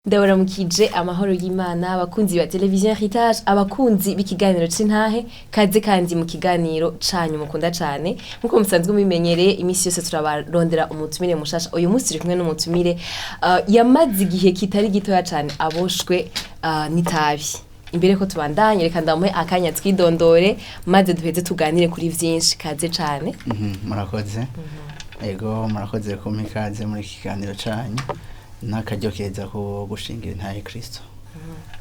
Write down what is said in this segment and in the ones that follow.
Ndabaramukije amahoro y'Imana abakunzi ba televiziyo Heritage abakunzi b'ikiganiro c'Intahe kaze kandi mu kiganiro canyu mukunda cane nkuko musanzwe mubimenyereye imisi yose turabarondera umutumire mushasha uyu munsi turi kumwe n'umutumire yamaze igihe kitari gitoya cane aboshwe n'Itabi. Imbere ko tubandanye reka ndamuhe akanya twidondore maze duheze tuganire kuri vyinshi kaze cane. Murakoze. Ego murakoze kumpa ikaze muri kiganiro canyu. Nakaryo keza ko gushingira Intahe Kristo.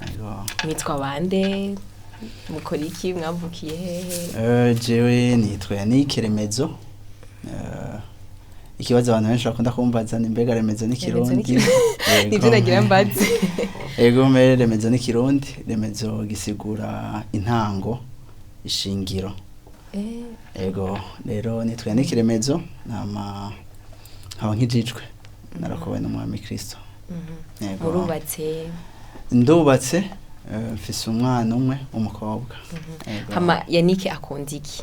Ego. Nitwa bande? Mukora iki mwavukiye hehe? Jewe nitwa Yannick REMEZO. Ikibazo abantu benshi bakunda kumbaza ni mbega REMEZO ni Kirundi. Nivyo nagira mbaze. Ego mere REMEZO ni Kirundi, REMEZO gisigura intango, ishingiro. Ego rero nitwa Yannick REMEZO nama nkijijwe. Narakowe n'umwami Kristo. Murubatse? Ndubatse mfise umwana umwe umukobwa. Hama Yannick akunda iki?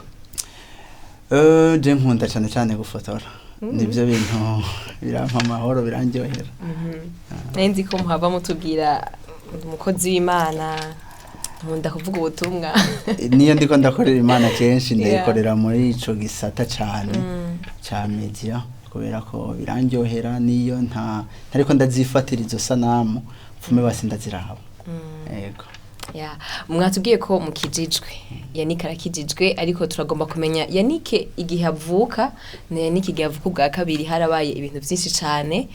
Je nkunda cyane gufotora. Nivyo bintu birampa amahoro birandyohera. Nenzi ko muhava mutubwira umukozi w'Imana nkunda kuvuga ubutumwa. Niyo ndiko ndakorera Imana kenshi ndayikorera muri ico gisata cyane ca media. Kubera ko birandyohera niyo ntariko ndazifatira izo sanamu fume basi ndaziraba. Yego. Ya, mwatubwiye ko mukijijwe. Yannick arakijijwe ariko turagomba kumenya Yannick igihe avuka na Yannick igihe avuka bwa kabiri harabaye ibintu byinshi cyane.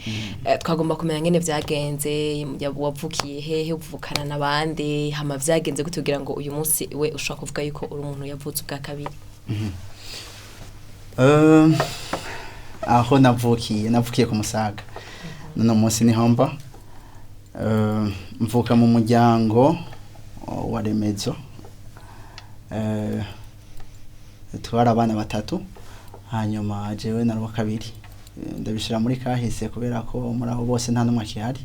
Twagomba kumenya ngene vyagenze wavukiye hehe uvukana nabande hama vyagenze gutugira ngo uyu munsi we ushaka kuvuga yuko uri umuntu yavutse bwa kabiri. Aho navukiye ku Musaga. None munsi ni homba. Mvuka mu muryango wa REMEZO. Twara abana batatu hanyuma jewe na rwa kabiri. Ndabishira muri kahise kubera ko muri aho bose nta numwe akihari.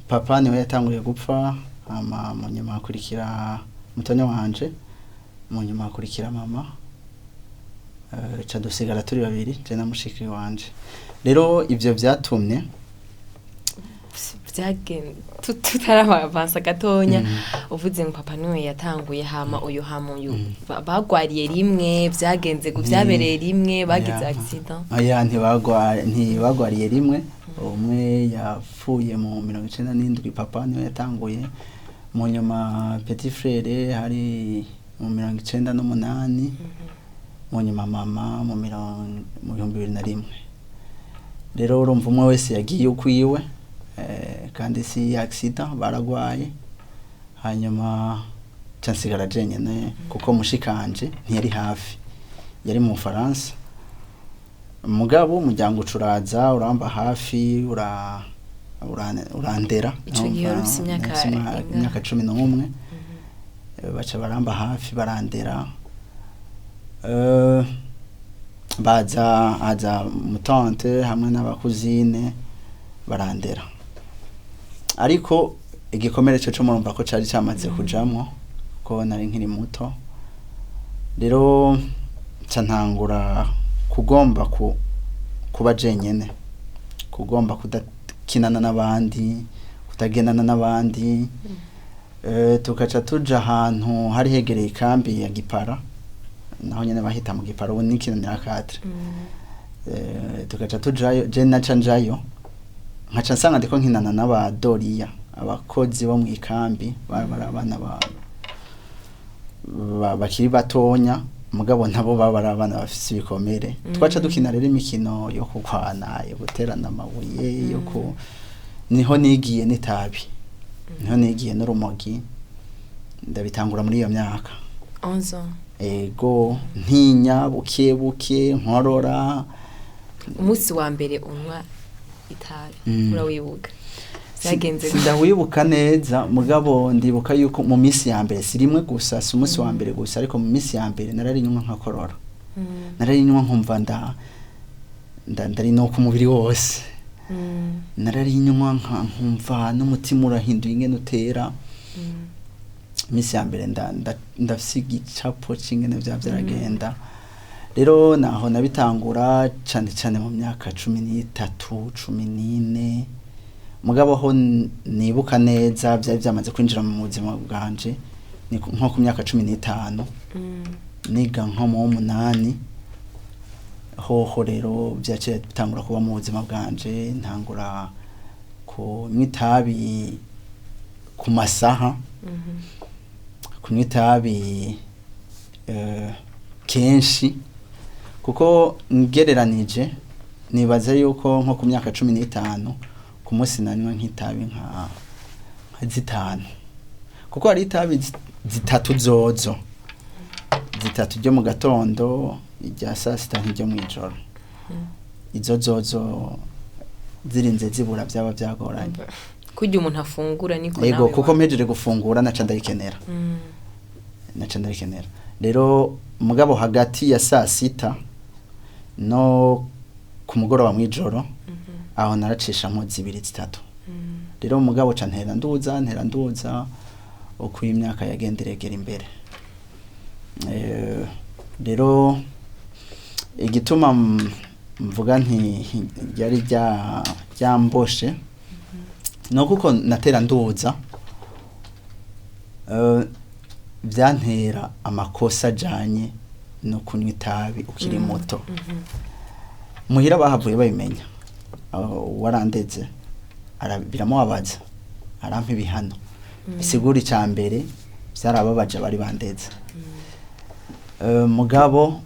Papa niwe yatanguye gupfa hama mu nyuma akurikira mutonya wanje mu nyuma akurikira mama. Cha dusigara turi babiri je na mushiki wanje. Rero ivyo vyatumye tutaravansa gatonya uvuze ngo papa niwe yatanguye hama uyu bagwariye rimwe vyagenze vyabereye rimwe bagize accident. Aya ntibagwariye rimwe umwe yapfuye mu 1997 papa niwe yatanguye mu nyuma petit frère hari mu 1998 mu nyuma mama mu 2001. Rero urumva umwe wese yagiye ukwiwe kandi si accident baragwaye hanyuma cansigara jenyene kuko mushikanje ntiyari hafi yari mu Faransa mugabo umuryango ucuraza uramba hafi urandera imyaka 11 baca baramba hafi barandera. Baza mutante hamwe n'abakuzine barandera ariko igikomere cyo murumva ko cari cyamaze kujamwo ko nari nkiri muto. Rero cantangura kugomba kuba jenyene kugomba kudakinana n'abandi kutagendana n'abandi. Tukaca tuja ahantu hari hegereye ikambi ya Gipara naho nyene bahita mu Gipara ni kinanira 4. Tukaca tujayo je naca njayo nkaca nsanga ndiko nkinana n'abadoriya abakozi bo mu ikambi barabana bakiri batonya mugabo nabo barabana bafise ibikomere. Twaca dukina rero imikino yo kukwana yo guterana amabuye yo niho nigiye n'Itabi niho nigiye n'urumogi ndabitangura muri iyo myaka 11 ans. Ego ntinya buke nkorora. Umunsi wa mbere unwa itabi urawibuka zagenze ndawibuka neza mugabo ndibuka yuko mu misi ya mbere si rimwe gusa si umunsi wa mbere gusa ariko mu misi ya mbere nararinywa nkakorora. Nararinywa nkumva ndari no ku mubiri wose. Nararinywa nkumva n'umutima urahinduye ingene utera. Misi ya mbere ndafise igicapo c'ingene vyaragenda rero naho nabitangura cyane mu myaka 13 14 mugabo ho nibuka neza byari byamaze kwinjira mu buzima bwanje nko ku myaka 15 niga nko mu 8 hoho rero byaciye bitangura kuba mu buzima bwanje ntangura ku Itabi ku masaha ku Itabi kenshi kuko ngereranije nibaza yuko nko ku myaka 15 ku munsi nanywa nk'itabi nka zitanu kuko hari itabi zitatu zozo zitatu ryo mu gatondo irya saa sita n'iryo mu ijoro izo zozo zirinze zibura byaba byagoranye kujya umuntu afungura niko yego kuko mpejeje gufungura naca ndayikenera rero mugabo hagati ya saa sita no ku mugoroba mw'ijoro aho naracisha nko 2-3 rero mugabo ca ntera nduza uko imyaka yagenderegera imbere rero igituma mvuga nti ryari ryamboshe no kuko natera nduza byantera amakosa ajanye no kunywa itabi ukiri muto muhira bahavuye babimenya warandeze biramubabaza arampa ibihano bisigura icambere byarababaje bari bandeze mugabo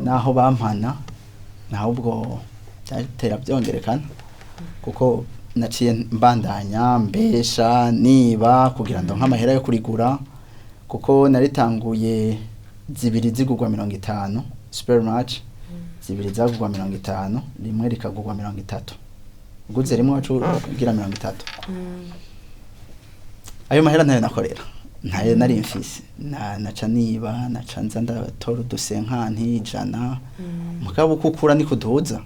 naho bampana naho ubwo byatera byongerekana kuko naciye mbandanya mbesha niba kugira ndo nk'amahera yo kurigura kuko naritanguye 2 zigugwa 50 super match 2 zagugwa 50 rimwe rikagugwa 30 guze rimwe wacu kugira 30 ayo mahera nayo nakorera ntaye nari mfise naca niba naca nza ndatora udusenkanti ijana mugabo kukura ni kuduza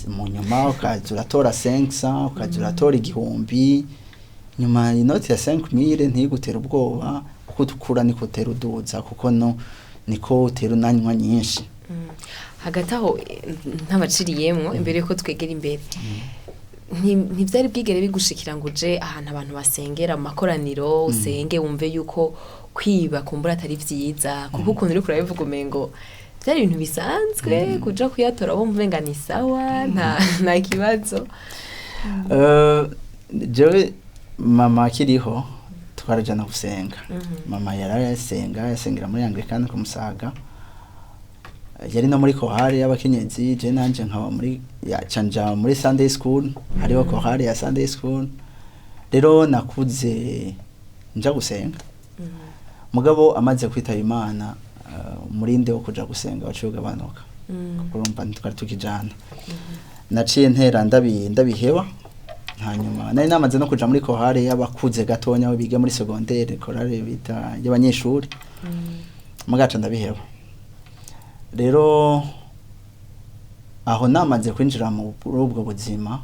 mu nyuma ukaza uratora 500 ukaza uratora 1000 nyuma inoti ya 5000 ntigutera ubwoba kuko dukura niko utera uduza kuko no niko utera unanywa nyinshi hagati aho ntabaciriyemwo imbere ko twegera imbere ntibyari bwigere bigushikira ngo uje ahantu abantu basengera mu makoraniro usenge wumve yuko kwiba kumbura atari vyiza kuko ukuntu uri kurabivuga umengo byari ibintu bisanzwe kuja kuyatora bo mvenga ni sawa nta kibazo jewe mama akiriho twarajana gusenga mama yasengera muri Anglikana ku Musaga yari no muri kohari y'abakenyezi je nanje nkaba muri canja muri Sunday school hariho kohari ya Sunday school rero nakuze nja gusenga mugabo amaze kwitaba Imana murinde wo kuja gusenga waciye ugabanuka urumva ntitwari tukijana naciye ntera ndabiheba hanyuma nari namaze no kuja muri kohari y'abakuze gatonya aho biga muri secondaire korale bita y'abanyeshuri mugaca ndabiheba rero aho namaze kwinjira mu ubwo buzima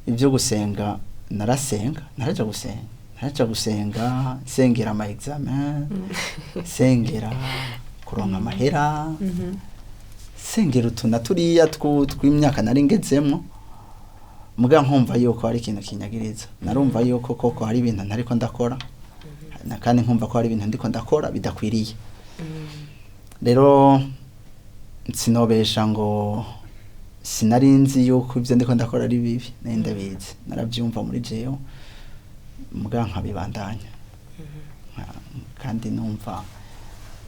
ibyo gusenga naraja gusenga sengera ama examen sengera kuronka amahera sengera utunaturiya tw'imyaka nari ngezemo muga nkumva yuko hari ikintu kinyagiriza narumva yuko koko hari ibintu ntariko ndakora kandi nkumva ko hari ibintu ndiko ndakora bidakwiriye rero sinobesha ngo sinarinzi yuko ibyo ndiko ndakora ari bibi ndabizi narabyumva muri jewe muga nkabibandanya kandi numva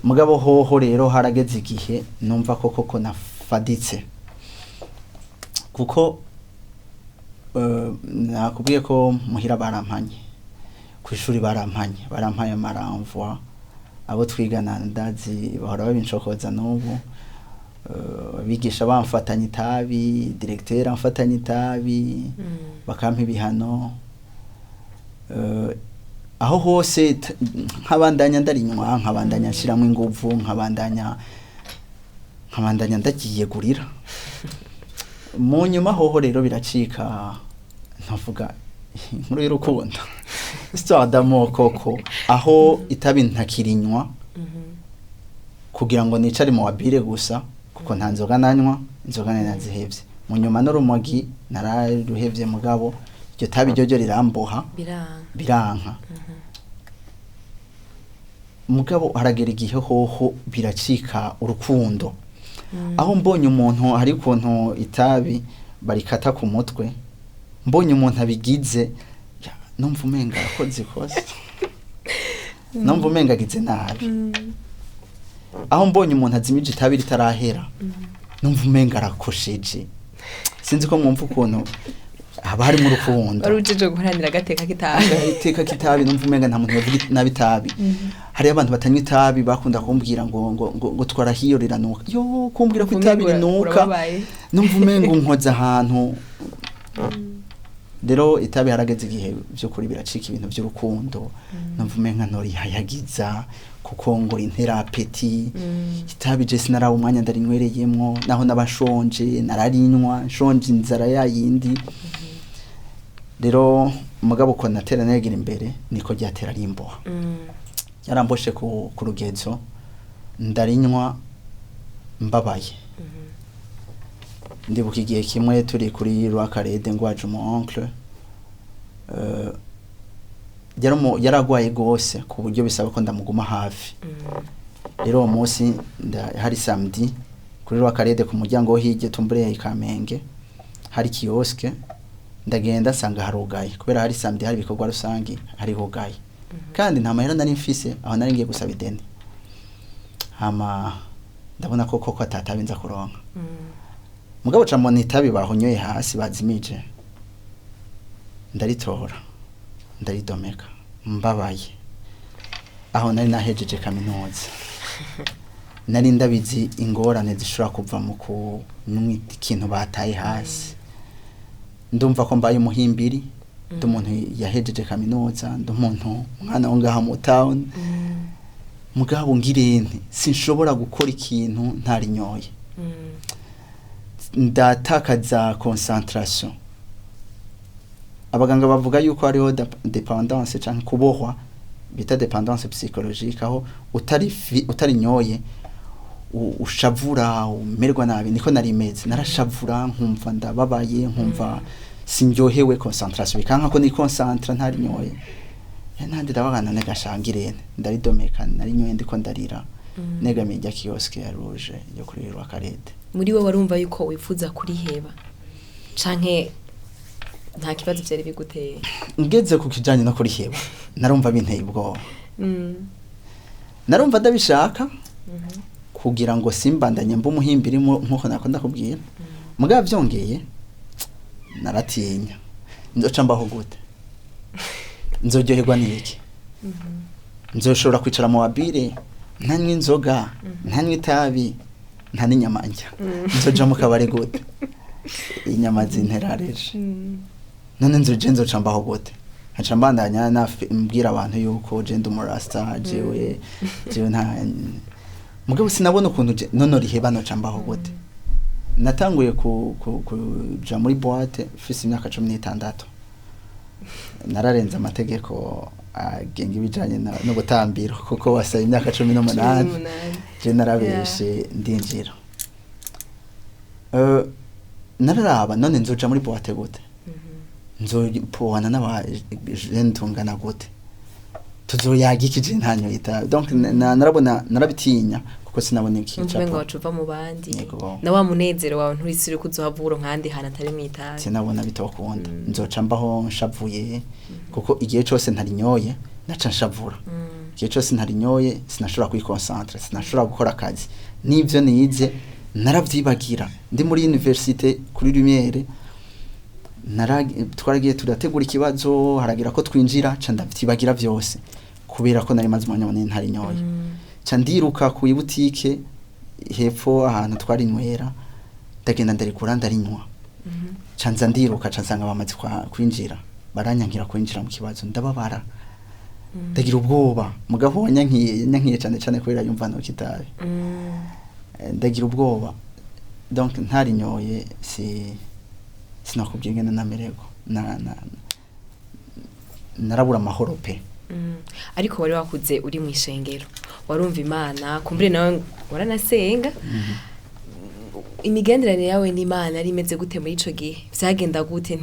mugabo hoho rero harageze igihe numva koko nafaditse kuko nakubwiye ko muhira barampanye ku ishuri barampaye amaramvwa abo twigana ndazi bahora babinshokoza n'ubu bigisha bamfatanya itabi directeur amfatanya itabi bakampa ibihano aho hose nkabandanya ndarinywa nkabandanya nshiramo inguvu nkabandanya ndagiye gurira mu nyuma hoho rero biracika ntavuga inkuru y'urukundo histoire d'amour koko aho itabi ntakirinywa kugira ngo nicare mu wabire gusa kuko nta nzoga nanywa, inzoga nazihevye mu nyuma n'urumogi nararuhevye mugabo iryo tabi ryo riramboha biranka mugabo haragera igihe hoho biracika urukundo aho mbonye umuntu hari kuntu itabi barikata ku mutwe mbonye umuntu abigize numva umenga akoze ikosa numva umenga agize nabi aho mbonye umuntu azimije itabi ritarahera numva umenga arakosheje sinzi ko mwumva ukuntu haba harimo urukundo warujeje guharanira agateka kitabi numva umenga nta muntu yavuga nabi itabi hari abantu batanywa itabi bakunda kumbwira ngo twara hiyo riranuka yo kumbwira ko itabi rinuka numva umenga unkoza ahantu rero itabi harageze igihe byo kuri biracika ibintu by'urukundo numva umenga ntori hayagiza kuko ngo intera apeti itabi je sinarawo umwanya ndarinywereyemwo naho nabashonje nararinywa nshonje inzara yayindi rero mugabo ko natera negera imbere niko ryatera rimboha yaramboshe ku rugezo ndarinywa mbabaye ndibuka igihe kimwe turi kuri rwakarede ngwaje mu oncle yaragwaye gose ku buryo bisaba ko ndamuguma hafi rero uwo munsi hari samedi kuri rwakarede ku muryango wo hirya tumbure Kamenge hari kioske ndagenda sanga harugaye kubera hari samedi hari bikorwa rusangi hari hugaye kandi nta mahera nari mfise aho nari ngiye gusaba ideni hama ndabona ko atatabinza kuronka mugabo camone itabi bahonyoye hasi bazimije ndaritora ndaridomeka mbabaye aho nari nahejeje kaminuza nari ndabizi ingorane zishobora kuva mu kunywa ikintu bataye hasi ndumva ko mbaye umuhimbiri ndumuntu yahejeje kaminuza ndumuntu mwana wo ngaha mu town mugabo ngirente sinshobora gukora ikintu ntarinyoye ndatakaza concentration abaganga bavuga yuko hariho dependance canke kubohwa bita dependance psychologique aho utarinyoye ushavura umerwa nabi niko narimeze narashavura nkumva ndababaye nkumva sinjohewe concentration bikanka ko ni concentre ntarinyoye nandi ndabagana negashangirene ndaridomeka narinyoye ndiko ndarira negamiye rya kioske ya rouge yo kuri rwakarede muri we warumva yuko wifuza kuriheba canke nta kibazo byari biguteye ngeze ku kijanye no kuriheba narumva binteye ubwoba narumva ndabishaka kugira ngo simbandanye mbu muhimbiri nkuko nakunda kubwira mugabo byongeye naratinya nzoca mbaho gute nzoryoherwa n'iki nzoshobora kwicara mu wabire ntanywa inzoga ntanywa itabi nta n'inyama njya nzoja mu kabare gute inyama zinterareje none nzoca mbaho gute nkaca mbandanya mbwira abantu yuko je ndi umurasta jewe nta mugabo sinabona ukuntu none riheba noca mbaho gute natanguye kuja muri boîte fisi imyaka 16 nararenza amategeko agenga ibijanye no gutambira kuko wasaba imyaka 18 je narabeshe ndinjira nararaba none nzoja muri boîte gute nzopoana n'abajentungana gute tuzoyagikije ntanyo ita donc narabona narabitinya kuko sinabona ikica mvuga ngo wacuva mu bandi na wa munezero wawe nturisire kuzohavura nkandi hana atari mwitaye sinabona bitokunda nzoca mbaho nshavuye kuko igihe cyose ntarinyoye naca nshavura igihe cyose ntarinyoye sinashobora kwikoncentra sinashobora gukora akazi nivyo nize naravyibagira ndi muri université kuri Lumière twaragiye turategura ikibazo haragira ko twinjira ca ndavyibagira vyose kubera ko nari maze umwanya munini ntarinyoye ca ndiruka ku ibutike hepfo ahantu twarinywera ndagenda ndarikura ndarinywa ca nza ndiruka ca nsanga bamaze kwinjira baranyankira kwinjira mu kibazo ndababara ndagira ubwoba mugabo wanyankiye cyane kubera yumva no kitabe ndagira ubwoba donc ntarinyoye sinakubwiye ngene namerego narabura amahoro pe ariko wari wakuze uri mu ishengero warumva imana kumbure nawe waranasenga imigenderanire yawe n'Imana ari imeze gute muri ico gihe vyagenda gute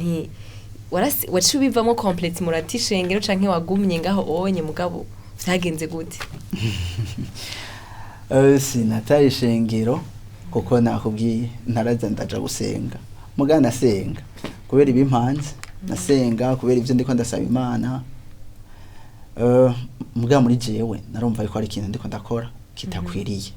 wacu bivamo complete muratishengero canke wagumye ngaho onye mugabo vyagenze gute sinataye ishengero kuko nakubwiye ntaraza ndaja gusenga mugana nasenga kubera ibimpanze nasenga kubera ivyo ndiko ndasaba Imana mugabo muri jewe narumva yuko ari ikintu ndiko ndakora kitakwiriye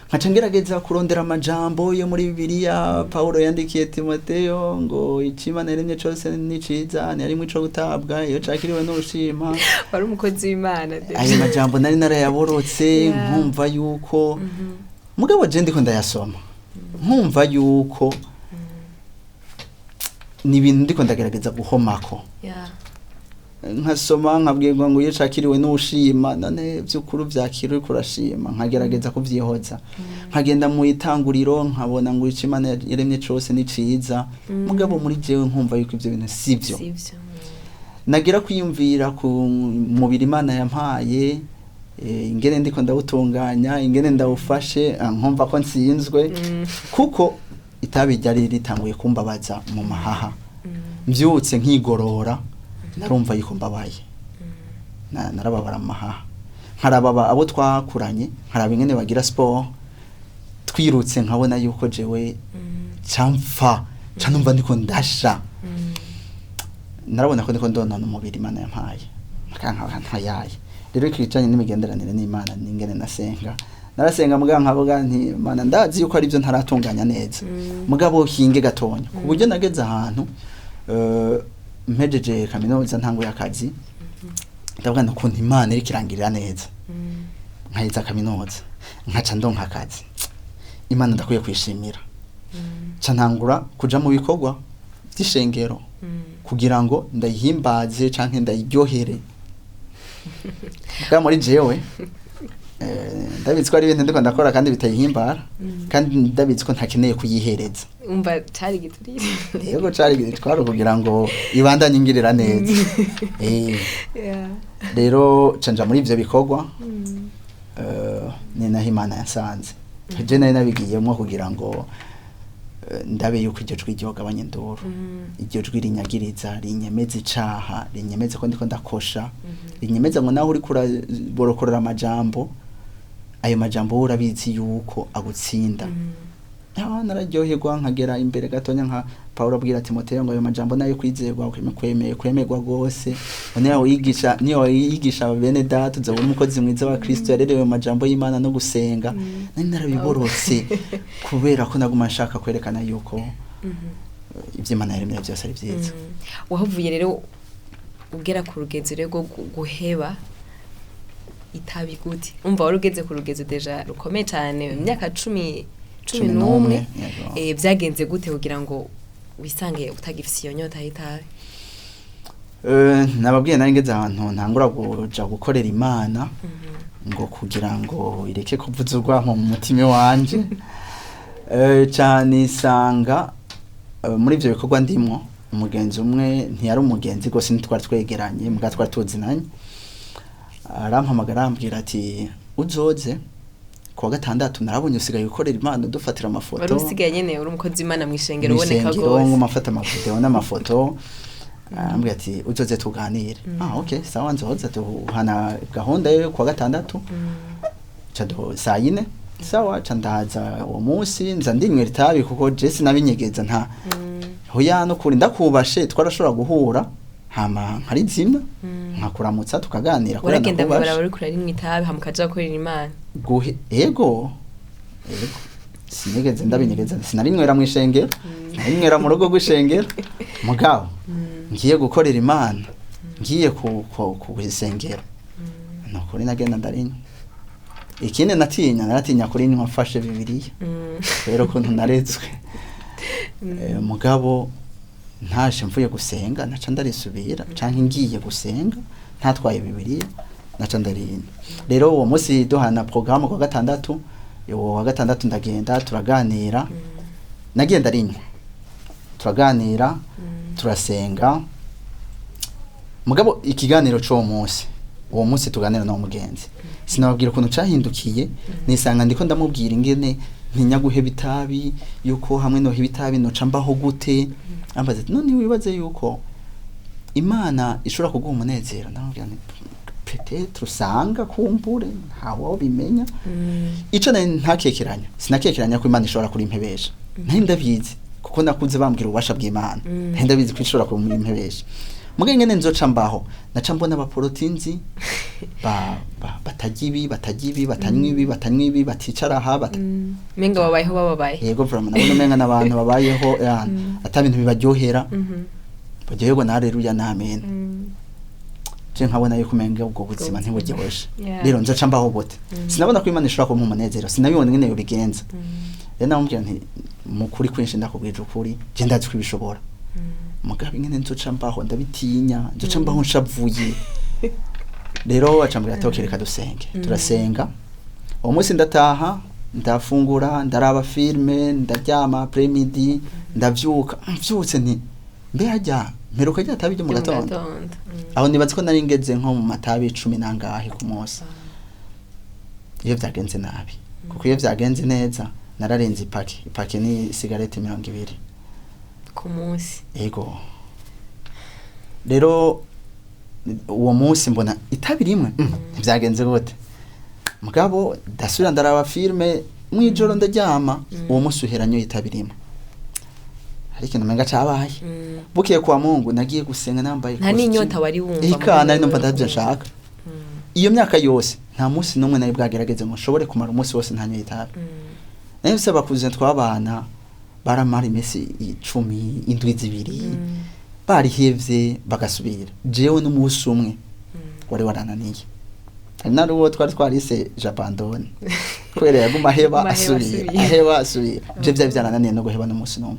nkaca ngerageza kurondera amajambo yo muri Bibiliya Paulo yandikiye Timoteyo ngo Imana yaremye cyose ni ciza ntiyarimwe ico gutabwa iyo cakiriwe n'ushima wari umukozi w'Imana ayo majambo nari narayaborotse nkumva yuko mugabo je ndiko ndayasoma nkumva yuko ni ibintu ndiko ndagerageza guhomako nkasoma nkabwirwa ngo iyo cakiriwe n'ushima none by'ukuru vyakiriwe kurashima nkagerageza kuvyihoza nkagenda mu itanguriro nkabona ngo Imana yaremye cyose ni ciza mugabo muri jewe nkumva yuko ivyo bintu sivyo nagira kwiyumvira ku mubiri Imana yampaye ingene ndiko ndawutunganya ingene ndawufashe nkumva ko nsinzwe kuko itabi ryari ritanguye kumbabaza mu mahaha mbyutse nkigorora narumva yuko mbabaye narababara amahaha nkarababa abo twakuranye nkaraba ingene bagira sport twirutse nkabona yuko jewe camfa canumva ndiko ndasha narabona ko ndiko ndonana umubiri Imana yampaye nkayaye rero ikijanye n'imigenderanire n'Imana n'ingene nasenga narasenga mugabo nkavuga nti Mana ndazi yuko ari byo ntaratunganya neza mugabo hinge gatonya ku buryo nageze ahantu mpejeje kaminuza ntango y'akazi ndavuga n'ukuntu Imana iri kirangirira neza nkayiza kaminuza nkaca ndonka akazi Imana ndakwiye kwishimira ca ntangura kuja mu bikorwa by'ishengero kugira ngo ndayihimbaze canke ndayiryohere bwa muri jewe ndabizi ko ari ibintu ndiko ndakora kandi bitayihimbara kandi ndabizi ko ntakeneye kuyihereza umva cari giturire yego cari gitwara kugira ngo ibandanye ingirira neza rero canja muri ivyo bikorwa ni naho Imana yasanze je nari nabigiyemo kugira ngo ndabe yuko iryo jwi ryogabanya induru iryo jwi rinyagiriza rinyemeza icaha rinyemeza ko ndiko ndakosha rinyemeza ngo naho uri kuraborokorera amajambo ayo majambo urabizi yuko agutsinda nararyoherwa nkagera imbere gatonya nka Paulo abwira Timoteyo ngo ayo majambo nayo kwizerwa kwemerwa gose niyo yigisha bene data uza umukozi mwiza wa Kristo yarerewe majambo y'Imana no gusenga nari narabiborotse kubera ko naguma nshaka kwerekana yuko ivy'Imana yaremye byose ari byiza wahavuye rero ugera ku rugezo rego guheba itabi gute umva wari ugeze ku rugezo deja rukomeye cyane mu myaka 11 byagenze gute kugira ngo wisange utagifise iyo nyota y'itabi nababwiye nari ngeze ahantu ntangura kuja gukorera Imana ngo kugira ngo ireke kuvuza urwanko mu mutima wanje cyane isanga muri ivyo bikorwa ndimwo umugenzi umwe ntiyari umugenzi gose ntitwari twegeranye muga twari tuzinanye arampamagara ambwira ati uzoze kuwa gatandatu narabonye usigaye gukorera Imana dufatira amafoto wari usigaye nyene uri umukozi w'Imana mwishengero uboneka gose ngo mafata amafoto n'amafoto ambwira ati uzoze tuganire okay sawa nzoza tuhana gahunda yo kuwa gatandatu cado saa 4 sawa candaza uwo munsi nza ndinywera itabi kuko je sinabinyegeza nta hoya no kuri ndakubashe twarashobora guhura hama nkari zimna nkakuramutsa tukaganira kuri ndakubashe baragenda bari kuri rimwe itabi hamukaja gukorera Imana ego sinigeze ndabinyegeza sinarinywera mu ishengero narinywera mu rugo rw'ishengero mugabo ngiye gukorera Imana ngiye ku isengero nokuri nagenda ndarinywa ikindi naratinya kuri nywa mfashe Bibiliya rero ko ntunaretswe mugabo ntashe mvuye gusenga naca ndarisubira canke ngiye gusenga ntatwaye Bibiliya naca ndarinywa rero uwo munsi duhana programme kwa gatandatu wa gatandatu ndagenda turaganira nagenda rinywa turaganira turasenga mugabo ikiganiro cyo munsi uwo munsi tuganira na umugenzi sinababwira ukuntu cahindukiye nisanga ndiko ndamubwira ingene ntinya guheba itabi yuko hamwe no heba itabi no cambaho gute ambaze none wibaze yuko Imana ishobora kuguha umunezero ndamubwira nti peut-être usanga kumbure ntawo bimenya ico ntakekeranya sinakekeranya ko Imana ishobora kuri impebesha nari ndabizi kuko nakunze bambwira ubasha bw'Imana nari ndabizi ko ishobora kuri impebesha muge ngene nzoca mbaho naca mbona abaporotinzi batagibi batanywi baticara aha menga babayeho bababaye yego vraiment nabona menga nabantu babayeho atabintu bibaryohera baryoherwa na haleluya na amen je nkabona yuko menga ubwo buzima ntiburyoshye rero nzoca mbaho bote sinabona ko Imana ishobora kumpa umunezero sinabibona ngene yobigenza rero namubwira nti mukuri kwinshi ndakubwije ukuri je ndazi ko bishobora mugabe ngene nzoca mbaho ndabitinya nzoca mbaho nshavuye rero acambira atokereka dusenge turasenga uwo munsi ndataha ndafungura ndaraba filme ndaryama après midi ndavyuka mvyutse nti mbe hajya mperuka rya tabi ryo mu gatondo aho nibaze ko nari ngeze nko mu matabi 10 nangahe ku munsi iyo vyagenze nabi kuko iyo vyagenze neza nararenze ipake ni cigarette 200 ku munsi yego rero uwo munsi mbona itabi rimwe vyagenze gute mugabo dasubira ndaraba filme mwijoro ndaryama uwo munsi uheranyo itabi rimwe hari ikintu menga cabaye bukiye kwa Mungu nagiye gusenga nambaye nta ninyota wari wumva ikana ari numva ndavye nshaka iyo myaka yose nta munsi numwe nari bwagerageze ngo nshobore kumara umunsi wose ntanyo itabi nese bakuze twabana baramara imisi 10 indwi zibiri bari hevye bagasubira jewe n'umunsi umwe wari warananiye nari uwo twarise Japandone kwere yaguma heba asubira je vya byarananiye no guheba n'umunsi numwe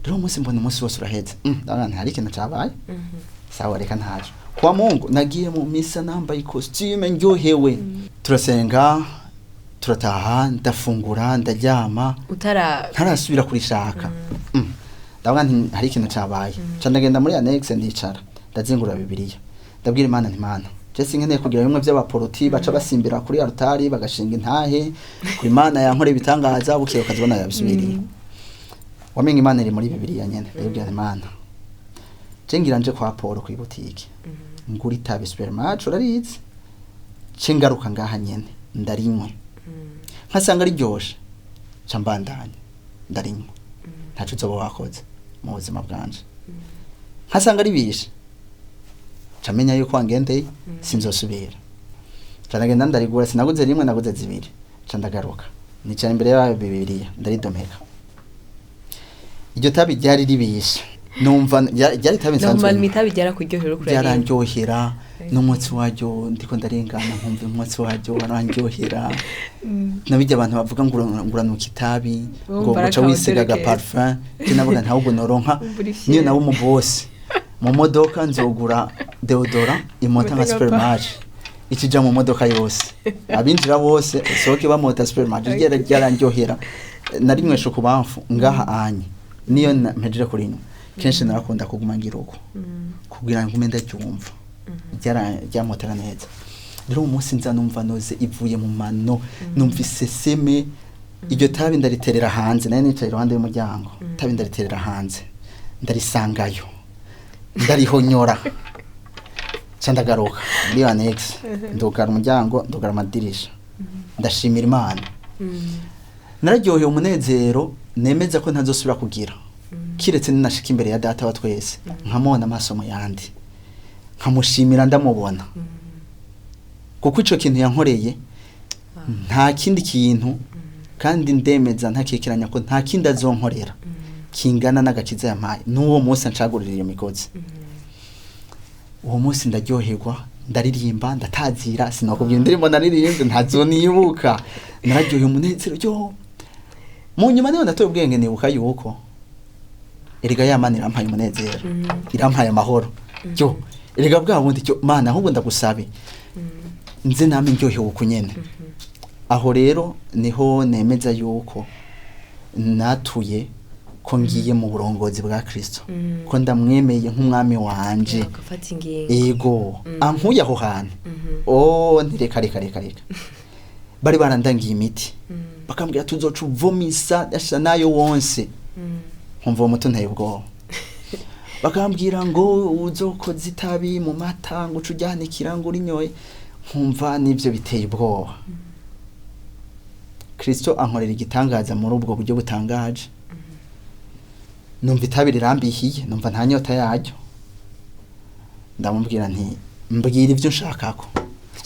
rero umunsi mbona umunsi wose uraheze ndabona hari ikintu cabaye sawa reka ntaje kwa Mungu nagiye mu misa nambaye costume ndyohewe turasenga turataha ndafungura ndaryama ntarasubira kurishaka ndabona hari ikintu cabaye ndagenda muri annex ndicara ndazingura bibiliya ndabwira Imana nti Mana je sinkeneye kugira bimwe by'abaporoti baca basimbira kuri altari bagashinga intahe kuri Imana yankore bitangaza bukiye ukazibona yabisubiriye wamenye Imana iri muri bibiliya nyene ndabwira Imana je ngiranje kwa Paul ku ibutike ngura itabi supermarket urarizi cingaruka ngaha nyene ndarinywe nkasanga riryoshe cambandanye ndarinywe ntaco uzoba wakoze mu buzima bwanje nkasanga ribishe camenya yuko wangendeye sinzosubira canagenda ndarigura sinaguze rimwe naguze zibiri candagaruka nicara imbere ya bibiliya ndaridomeka iryo tabi ryari ribishe numva ryari tabi nsanzwe normal mitabi ryara kuryohera kuri ryaranjohera n'umutsi waryo ndiko ndarengana nkumva umutsi waryo warangyohera nabijya abantu bavuga nguranuka itabi ngo guca wisigaga parfum kinavuga ntawo noronka niyo nawo mu boss mu modoka nzogura deodora imota nka supermarket ikija mu modoka yose abinjira bose soke bamota supermarket ryaranjohera narimwesho kubamfu ngaha anye niyo mpejere kurino kenshi narakunda kuguma ngiruko kugira ngo umende cyumva ryamotera neza rero umunsi nza numva noze ivuye mu mano numvise seme iryo tabi ndariterera hanze naye nicaye iruhande y'umuryango tabi ndariterera hanze ndarisangayo ndarihonyora candagaruka muri annex ndugara umuryango ndugara amadirisha ndashimira Imana nararyoheye umunezero nemeza ko ntazosubira kugira kiretse ninashika imbere ya data wa twese nkamubona amaso mu yandi nkamushimira ndamubona kuko ico kintu yankoreye nta kindi kintu kandi ndemeza ntakekeranya ko nta kindi azonkorera kingana n'agakiza yampaye n'uwo munsi ncagurira iyo migozi uwo munsi ndaryoherwa ndaririmba ndatazira sinakubwira indirimbo naririmbye ntazonibuka nararyoheye umunezero yo mu nyuma niho natoye ubwenge nibuka yuko erega Imana irampaye umunezero irampaye amahoro yo erega bwa bundi cyo Mana ahubwo ndagusabe nze name ndyohewe ukunyene aho rero niho nemeza yuko natuye ko ngiye mu burongozi bwa Kristo ko ndamwemeye nk'umwami wanje gufata ingingo ego ankuye aho hantu oh ntireka reka bari barandangiye imiti bakambwira tuzoca uvomisa asha nayo wonse nkumva uwo muto nteye ubwoba bakambwira ngo uzokoza itabi mu mata ngo ucujyanikira ngo urinyoye nkumva nivyo biteye ubwoba Kristo ankorera igitangaza muri ubwo buryo butangaje numva itabi rirambihiye numva nta nyota yaryo ndamubwira nti mbwira ivyo nshakako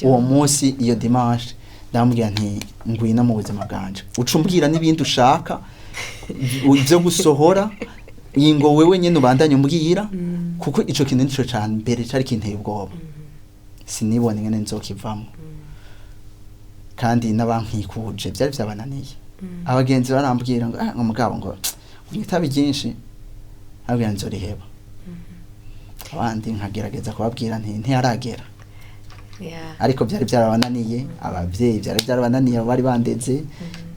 uwo munsi iyo dimanche ndamubwira nti ngwina mu buzima bwanje ucumbwira n'ibindi ushaka ivyo gusohora ingo wewe nyene ubandanye umbwira kuko ico kintu nico cyane mbere cyari kinteye ubwoba sinibone ngene nzokivamo kandi n'abankikuje byari byabananiye abagenzi barambwira ngo umugabo ngo itabi byinshi abwira nzoriheba abandi nkagerageza kubabwira nti ntiyaragera ariko byari byarabananiye abavyeyi byari byarabananiye bari bandeze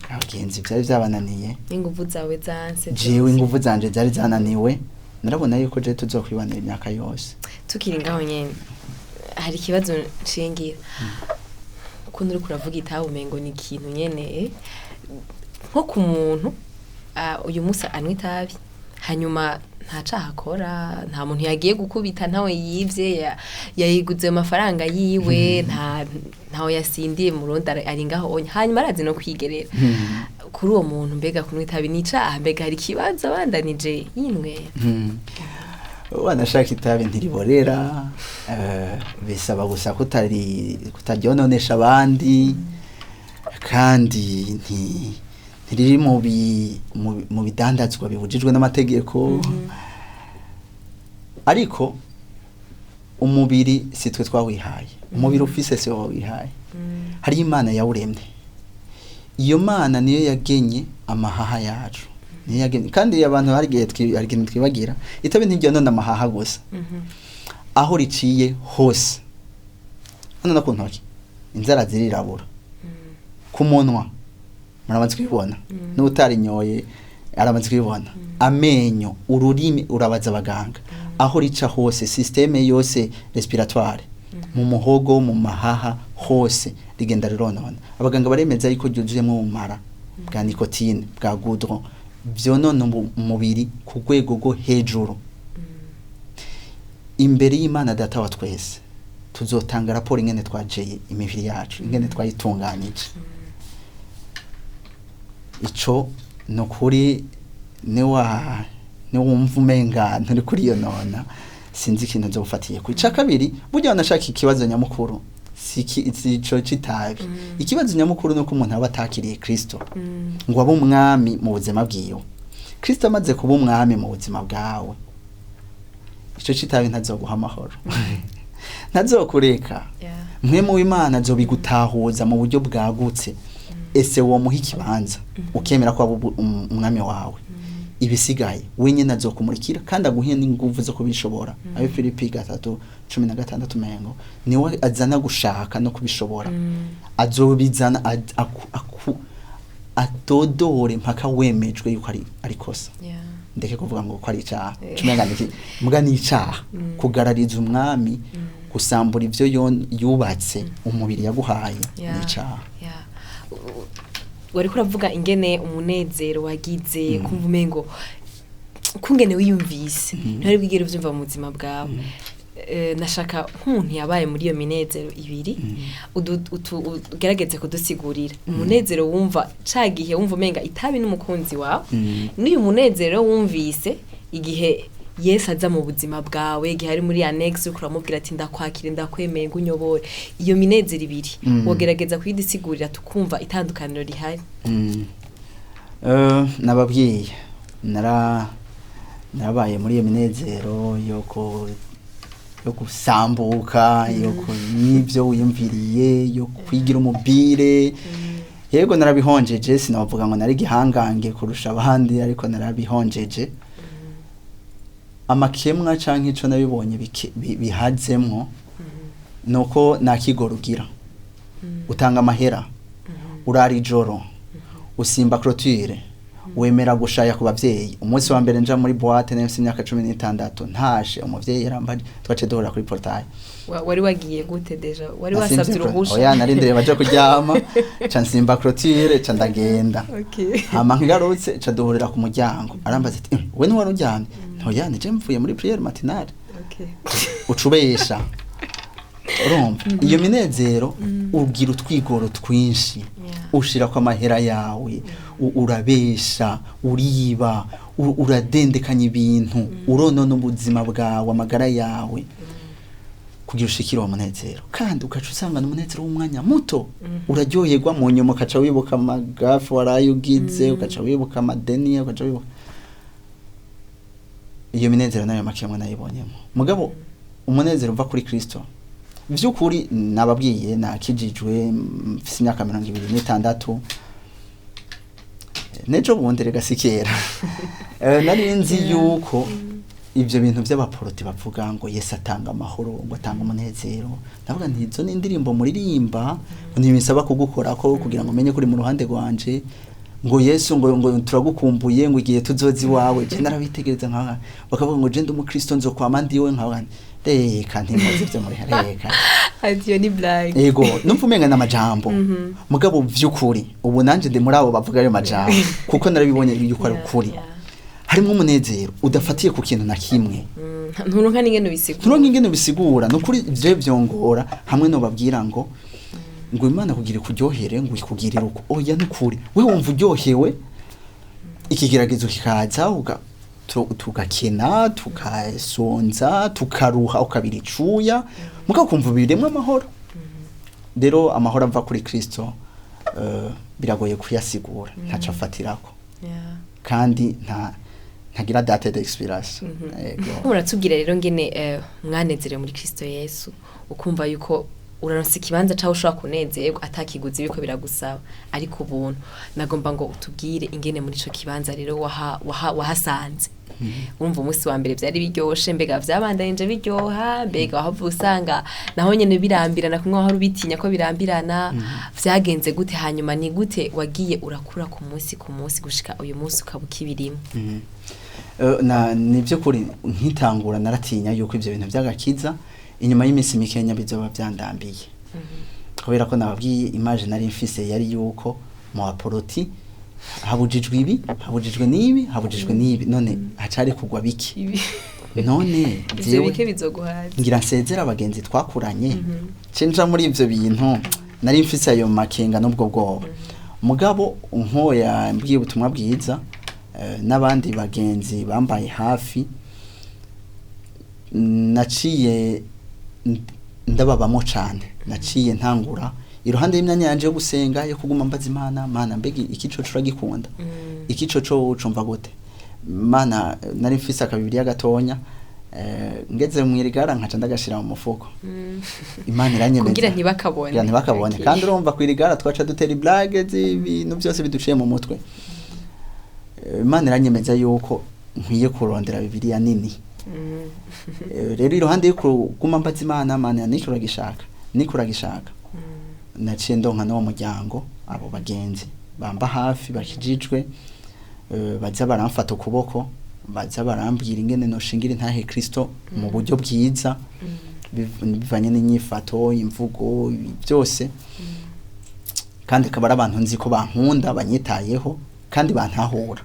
abagenzi byari byabananiye inguvu zawe zanse jewe inguvu zanje byari zananiwe narabona yuko je tuzokwibanira imyaka yose tukiri ngaho nyene hari ikibazo nshingira ukuntu uri kuravuga itabi umengo ni ikintu nyene nko ku muntu uyu musa anywa itabi hanyuma nta caha akora nta muntu yagiye gukubita ntawe yivye yayiguze amafaranga yiwe ntawe yasindiye mu Burundi ari ngaho onye hanyuma arazi no kwigerera kuri uwo muntu mbega kunywa itabi ni icaha mbega hari ikibazo abandanije yinwe wanashaka itabi ntiriborera bisaba gusa kutaryononesha abandi kandi ntiriri mu bidandazwa bibujijwe n'amategeko ariko umubiri si twe twawihaye umubiri ufise se wawihaye hari Imana yawuremye iyo Mana niyo yagenye amahaha yacu niyo yagenye kandi abantu hari ikintu twibagira itabi ntiryonona amahaha gusa aho riciye hose hano no ku ntoki inzara zirirabura ku munwa murabanze kwibona n'utarinyoye arabanze kwibona amenyo ururimi urabaza abaganga aho rica hose systeme yose respiratoire mu muhogo mu mahaha hose rigenda rironona abaganga baremeza yuko ryuzuyemo umara bwa nicotine bwa goudron vyonona umubiri ku rwego rwo hejuru imbere y'Imana data wa twese tuzotanga raporo ingene twajeye imibiri yacu ingene twayitunganije ico nokuri niwumva umenga nturi kuri iyo nona sinzi ikintu nzo gufatiye ku ica kabiri burya wanashaka ikibazo nyamukuru ico citabi ikibazo nyamukuru nuko umuntu aba atakiriye Kristo ngo abe umwami mu buzima bwiwe Kristo amaze kuba umwami mu buzima bwawe ico citabi ntazoguha amahoro ntazokureka mwe mu Imana zo bigutahuza mu buryo bwagutse ese wo muha ikibanza ukemera ko umwami wawe ibisigaye wenyine azokumurikira kandi aguhe n'inguvu zo kubishobora ayo Filipi 3:16 mengo niwe azana gushaka no kubishobora azobizana atodore mpaka wemejwe yuko ari kosa ndeke kuvuga ngo ko ari icaha cumenga ndiki muga ni icaha kugarariza umwami gusambura ivyo yubatse umubiri yaguhaye ni icaha wari kuravuga ingene umunezero wagize kumva umengo kungene wiyumvise ntari bwigere uvyumva mu buzima bwawe nashaka nk'umuntu yabaye muri iyo minezero ibiri ugerageze kudusigurira umunezero wumva cagihe wumva umenga itabi n'umukunzi wawe n'uyu munezero wumvise igihe Yesu aza mu buzima bwawe igihe ari muri annex ukuramubwira ati ndakwakira ndakwemeye ngunyobore iyo minezero ibiri wogerageza kuyidisigurira tukumva itandukaniro rihari nababwiye narabaye muri iyo minezero yo gusambuka yo n'ibyo wiyumviriye yo kwigira umubire yego narabihonjeje sinavuga ngo nari gihangange kurusha abandi ariko narabihonjeje amakemwa canke ico nabibonye bihazemwo nuko nakigorugira utanga amahera urari joro usimba clôture wemera gushaya ku bavyeyi. Umunsi wa mbere nja muri boîte nefise imyaka 16 ntashe umuvyeyi yarambaje twace duhura kuri portail. Wari wagiye gute deja? Wari wasavye uruhusha? Oya narindiriye baje kuryama ca nsimba clôture ca ndagenda. Okay. Hama nkigarutse ca duhurira ku muryango arambaza ati we ni wari uryamye? Ntoya nije mvuye muri prière matinale. Okay. Ucubesha. Urumva iyo minezero ugira utwigoro twinshi ushira kwa mahera yawe urabesha uriba uradendekanya ibintu uronona ubuzima bwawe amagara yawe kugira ushikira uwo munezero kandi ugaca usanga n'umunezero w'umwanya muto uraryoherwa mu nyuma ukaca wibuka amagafu waraye ugize ugaca wibuka amadeni ugaca wibuka iyo minezero nayo makemwe nayibonyemo mugabo umunezero uva kuri Kristo vyukuri nababwiye nakijijwe mfise imyaka 26 nejo bundi rega sikera nari nzi yuko ivyo bintu by'abaporoti bavuga ngo Yesu atanga amahoro ngo atanga umunezero ndavuga nti izo n'indirimbo muririmba ntibisaba kugukora ko kugira ngo menye kuri mu ruhande rwanje ngo Yesu ngo turagukumbuye ngo igihe tuzozi wawe je narabitegereza nka bakavuga ngo je ndi umukristo nzo kwama ndiwe nkavuga reka ntimuzi byo muri reka adiyo ni blague ego numva umenga n'amajambo mugabo vy'ukuri ubu nanje ndi muri abo bavuga ayo majambo kuko narabibonye yuko ari ukuri harimo umunezero udafatiye ku kintu na kimwe nturonka n'ingene bisigura no kuri ivyo byongora hamwe no babwira ngo Imana kugira kuryohere ngo ikugirire uko oya n'ukuri we wumva uryohewe ikigeragezo kikaza tugakena tukasonza tukaruha ukabira icuya mukakumva biremwe amahoro rero amahoro ava kuri Kristo biragoye kuyasigura ntaca afatirako kandi ntagira date d'expiration muratubwira rero ngene mwanezere muri Kristo Yesu ukumva yuko uraronse ikibanza caho ushobora kunezerwa atakiguzi biko biragusaba ariko ubuntu nagomba ngo utubwire ingene muri ico kibanza rero wahasanze urumva umunsi wa mbere byari biryoshe mbega vyabandanye biryoha mbega wahavu usanga naho nyene birambirana kumwe aho rubitinya ko birambirana vyagenze gute hanyuma ni gute wagiye urakura ku munsi gushika uyu munsi ukabukibirimo nivyo kuri nkitangura naratinya yuko ivyo bintu vyagakiza inyuma y'iminsi mikenya bizoba byandambiye kubera ko nababwiye image nari mfise yari yuko mu aporoti habujijwe ibi habujijwe nibi none hacari kugwa biki none ivyo bike bizoguhaza ngira nsezera abagenzi twakuranye cenja muri ivyo bintu nari mfise ayo makenga n'ubwo bwoba mugabo nkoya mbwiye ubutumwa bwiza n'abandi bagenzi bambaye hafi naciye ndababamo cyane naciye ntangura iruhande y'imyanya yanje yo gusenga yo kuguma mbaza Imana mana mbega ikico curagikunda ikico cyo ucumva gute mana nari mfise akabibiri y'agatonya ngeze mu irigara nkaca ndagashira mu mufuko Imana iranyemeza kugira ntibakabone kandi urumva ku irigara twaca dutera blague ibintu byose biduciye mu mutwe Imana iranyemeza yuko nkwiye kurondera Bibiliya nini rero iruhande yuko guma mbaza Imana nikuragishaka naciye ndonka no muryango abo bagenzi bamba hafi bakijijwe baza baramfata ukuboko baza barambwira ingene no shingira intahe Kristo mu buryo bwiza bivanye n'inyifato imvugo byose kandi kabara abantu nzi ko bankunda banyitayeho kandi bantahura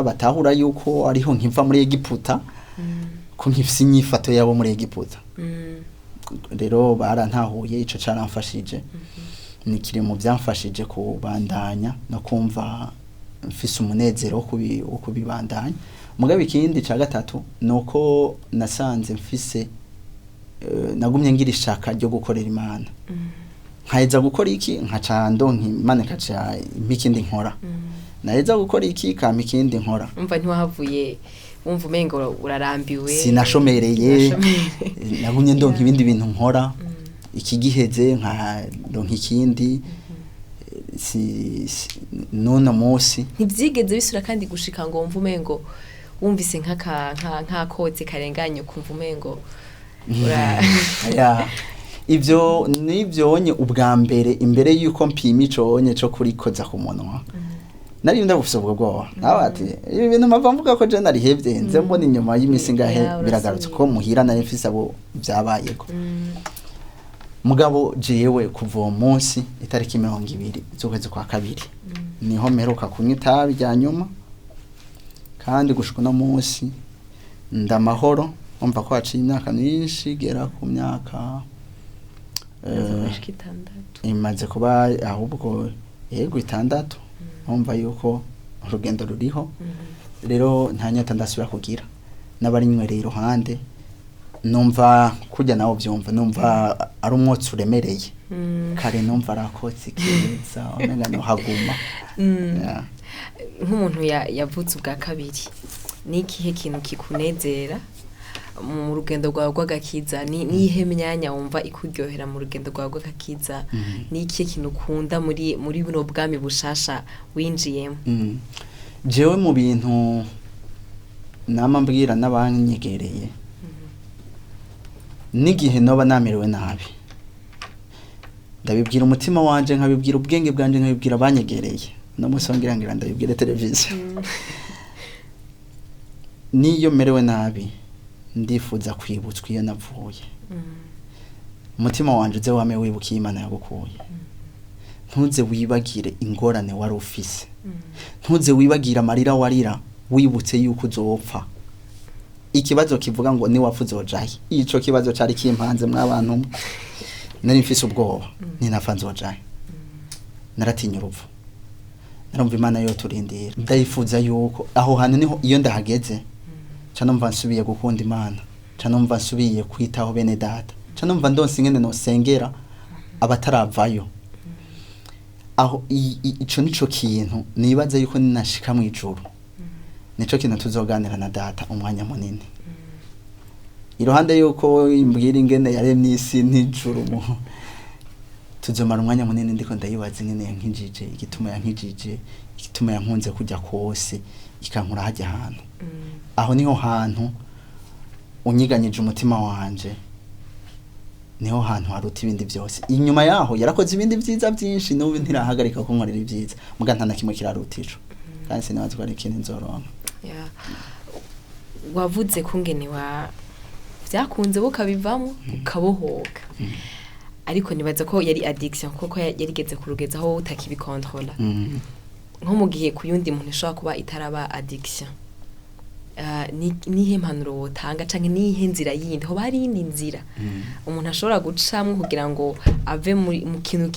batahura yuko ariho nkiva muri Egiputa ko nkifise inyifato yabo muri Egiputa rero barantahuye ico caramfashije nikiri mu byamfashije kubandanya no kumva mfise umunezero wo kubibandanya mugabe ikindi ca gatatu nuko nasanze mfise nagumye ngira ishaka ryo gukorera Imana nkaheza gukora iki nkaca ndonka Imana kaca impikindi nkora naheza gukora iki kama ikindi nkora umva ntiwahavuye wumva umengo urarambiwe sinashomereye nagumye ndonka ibindi bintu nkora ikigiheze nka ndonka ikindi none munsi ntibyigeze bisura kandi gushika ngo wumva umengo wumvise nka koze karenganye kumva umengo ivyo nivyonye ubwa mbere imbere yuko mpima iconye cyo kurikoza ku munwa nari ndabufise ubwo bwoba nawe ati ibi bintu mpava mvuga ko je narihevye nze mbona inyuma y'imisi ngahe biragarutse ko muhira nari mfise abo vyabayeko mugabo jewe kuva uwo munsi itariki 20 z'ukwezi kwa kabiri niho mperuka kunywa itabi rya nyuma kandi gushika no munsi ndamahoro umva ko haciye imyaka myinshi gera ku myaka imaze kuba ahubwo yego 6 umva yuko urugendo ruriho rero nta nyota ndasubira kugira n'abari nywereye iruhande numva kujya nawo byumva numva ari umwotsi uremereye kare numva arakotse kiza omenga no haguma nk'umuntu yavutse ubwa kabiri ni ikihe kintu kikunezera mu rugendo rwawe rw'agakiza nihe myanya wumva ikuryohera mu rugendo rwawe rw'agakiza ni ikihe kintu ukunda muri buno bwami bushasha winjiyemo jewe mu bintu nama mbwira n'abanyegereye n'igihe noba namerewe nabi ndabibwira umutima wanje nkabibwira ubwenge bwanje nkabibwira abanyegereye no musongira ngira ndabibwira televiziyo niyo merewe nabi ndifuza kwibutswa iyo navuye umutima wanje uze wame wibukiye Imana yagukuye ntuze wibagire ingorane wari ufise ntuze wibagire amarira warira wibutse yuko uzopfa ikibazo kivuga ngo ni wapfuze ojaye ico kibazo cari kimpanze mwabantu nari mfise ubwoba ni nafanze ojaye naratinya urupfu narumva Imana yo turindira ndayifuza yuko aho hantu niho iyo ndahageze canumva nsubiye gukunda Imana canumva nsubiye kwitaho bene data canumva ndonse ingene no sengera abataravayo aho ico nico kintu nibaze yuko ninashika mu ijuru nico kintu tuzoganira na data umwanya munini iruhande yuko imbwira ingene yaremye isi n'ijuru mu tuzomara umwanya munini ndiko ndayibaza ingene yankijije igituma yankijije igituma yankunze kujya kose ikankura hajya ahantu aho niho hantu unyiganyije umutima wanje niho hantu haruta ibindi byose inyuma yaho yarakoze ibindi byiza byinshi n'ubu ntirahagarika ko nkorera ibyiza muga ntana kimwe kirarutiro kandi sinabaza ko ari ikintu nzoronka wavuze kungene byakunze bukabivamo ukabohoka ariko nibaza ko yari addiction kuko yarigeze kurugeza aho utakibikontrola nko mu gihe kuyundi muntu ishobora kuba itaraba addiction nihe mpanuro wotanga canke nihe nzira yindi ho bari indi nzira umuntu ashobora gucamwe kugira ngo ave mu kintu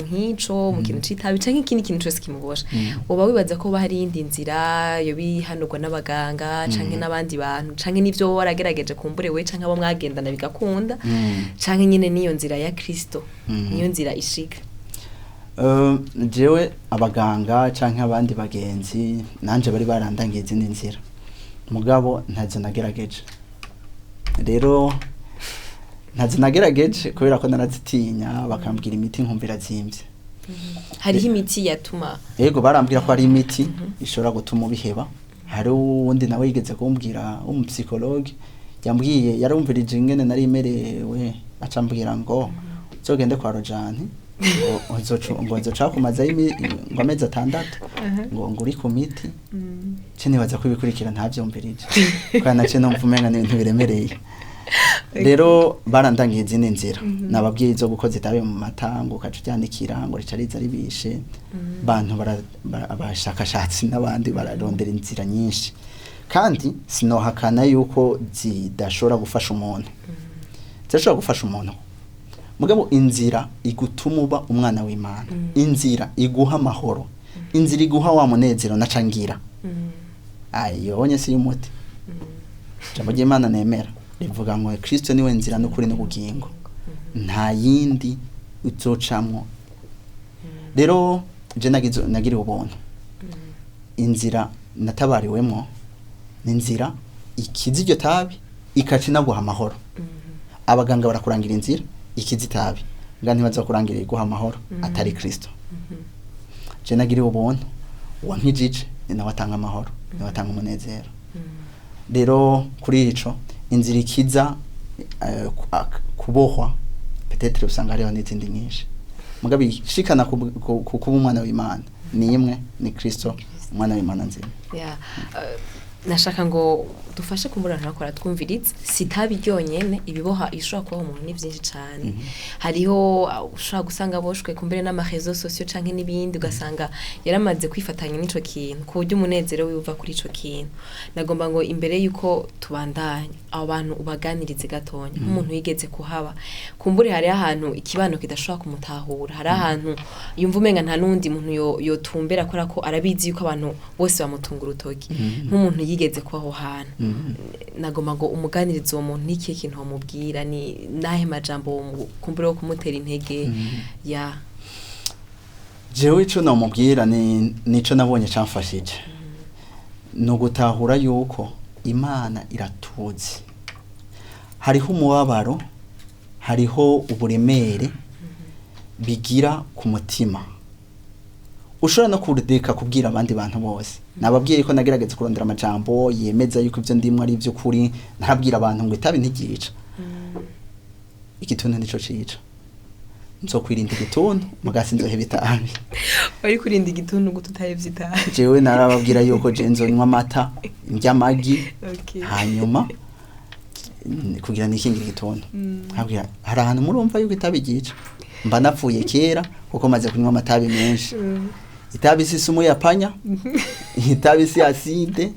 nk'ico mu kintu citabi canke ikindi kintu cyose kimugosha woba wibaza ko bari indi nzira yo bihanurwa n'abaganga canke n'abandi bantu canke nivyo waragerageje kumbure we canke abo mwagendana bigakunda canke nyine niyo nzira ya Kristo niyo nzira ishika jewe abaganga canke abandi bagenzi nanje bari barandangiye izindi nzira mugabo ntazo nagerageje rero ntazo nagerageje kubera ko narazitinya bakambwira imiti nkumvira zimvye hariho imiti yatuma yego barambwira ko ari imiti ishobora gutuma ubiheba hari uwundi nawe yigeze kumbwira umupsikologe yambwiye yarumvirije ingene nari merewe acambwira ngo uzogende kwa Rojani ngo nzoca kumaza ngo amezi 6 ngo nguri ku miti cene baza kubikurikira ntavyumvirije kandi nace no mvumenga n'ibintu biremereye rero barandangiye izindi nzira nababwiye zo gukoza itabe mu matango ukacuryandikira ngo ricariza ribishe bantu abashakashatsi n'abandi bararondera inzira nyinshi kandi sinohakana yuko zidashobora gufasha umuntu zishobora gufasha umuntu mugabo inzira igutuma uba umwana w'Imana inzira iguha amahoro inzira iguha wa munezero nacangira ayo onye si umuti jambo ry'Imana nemera rivuga ngo Kristo niwe nzira n'ukuri n'ubugingo nta yindi uzocamwo rero je nagiriye ubuntu inzira natabariwemo n'inzira ikizi iryo tabi ikaci naguha amahoro abaganga barakurangira inzira ikizitabi ngani baza kurangira iguha amahoro atari Kristo je nagiriye ubuntu wankijije ni watanga amahoro ni watanga umunezero rero kuri ico inzira ikiza kubohwa peut-être usanga hariho n'izindi nyinshi mugabe shikana kuba umwana w'Imana ni imwe ni Kristo umwana w'Imana nzima. Nashaka ngo dufashe kumburana nakora twumviritse sitabi ryonyene ibiboha ishobora kuba umuntu ni byinshi cyane hariho ushobora gusanga boshwe kumbere n'amarezo sociaux canke n'ibindi ugasanga yaramaze kwifatanya n'ico kintu ku buryo umunezero wiva kuri ico kintu nagomba ngo imbere yuko tubandanye abo bantu ubaganirize gatonya nk'umuntu yigeze kuhaba kumbure hari ahantu ikibano kidashobora kumutahura hari ahantu yumva umenga nta nundi muntu yotumbera akora ko arabizi yuko abantu bose bamutunga urutoki nk'umuntu yigeze kwaho hantu nagomba ngo umuganirize uwo muntu niki kintu wamubwira ni nahe majambo kumbure wo kumutera intege ya jewe ico namubwira nico nabonye camfashije no gutahura yuko Imana iratuzi hariho umubabaro hariho uburemere bigira ku mutima ushobora no kudeka kubwira abandi bantu bose nababwiye ko nagerageza kurondera amajambo yemeza yuko ivyo ndimwe ari byo kuri ntarabwira abantu ngo itabi ntigica igituntu nico cica nzokwirinda igituntu mugasi nzoheba itabi bari kurinda igituntu ngo tutahevye itabi jewe narababwira yuko je nzonywa amata ndya amagi hanyuma kugira nikingira igituntu habwira hari ahantu murumva yuko itabi gica mba napfuye kera kuko maze kunywa amatabi menshi itabi si sumu ya panya itabi si acide